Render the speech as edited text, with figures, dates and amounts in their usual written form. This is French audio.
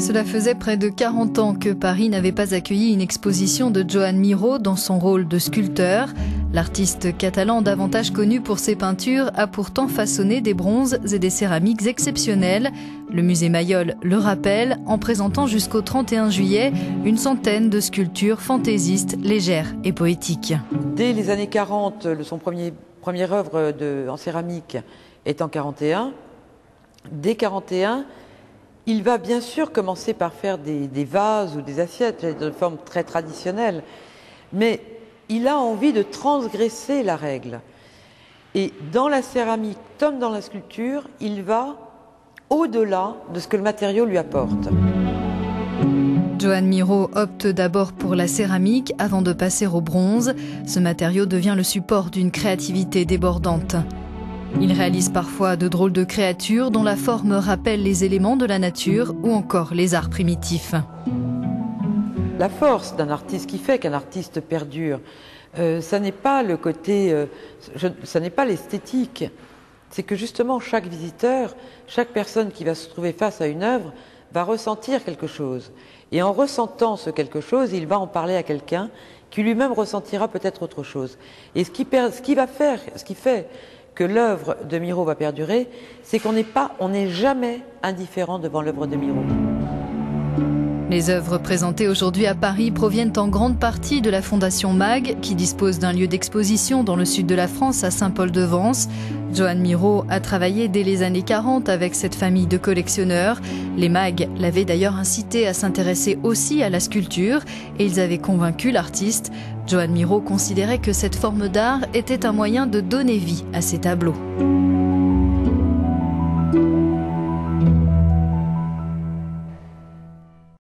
Cela faisait près de 40 ans que Paris n'avait pas accueilli une exposition de Joan Miró dans son rôle de sculpteur. L'artiste catalan, davantage connu pour ses peintures, a pourtant façonné des bronzes et des céramiques exceptionnelles. Le musée Mayol le rappelle en présentant jusqu'au 31 juillet une centaine de sculptures fantaisistes, légères et poétiques. Dès les années 40, son première œuvre en céramique est en 41. Dès 41, il va bien sûr commencer par faire des vases ou des assiettes de forme très traditionnelle, mais il a envie de transgresser la règle. Et dans la céramique, comme dans la sculpture, il va au-delà de ce que le matériau lui apporte. Joan Miró opte d'abord pour la céramique avant de passer au bronze. Ce matériau devient le support d'une créativité débordante. Il réalise parfois de drôles de créatures dont la forme rappelle les éléments de la nature ou encore les arts primitifs. La force d'un artiste qui fait qu'un artiste perdure, ça n'est pas le côté, ça n'est pas l'esthétique. C'est que justement chaque visiteur, chaque personne qui va se trouver face à une œuvre va ressentir quelque chose. Et en ressentant ce quelque chose, il va en parler à quelqu'un qui lui-même ressentira peut-être autre chose. Et ce qui fait que l'œuvre de Miró va perdurer, c'est qu'on n'est jamais indifférent devant l'œuvre de Miró. Les œuvres présentées aujourd'hui à Paris proviennent en grande partie de la Fondation MAG, qui dispose d'un lieu d'exposition dans le sud de la France, à Saint-Paul-de-Vence. Joan Miró a travaillé dès les années 40 avec cette famille de collectionneurs. Les MAG l'avaient d'ailleurs incité à s'intéresser aussi à la sculpture et ils avaient convaincu l'artiste. Joan Miró considérait que cette forme d'art était un moyen de donner vie à ses tableaux.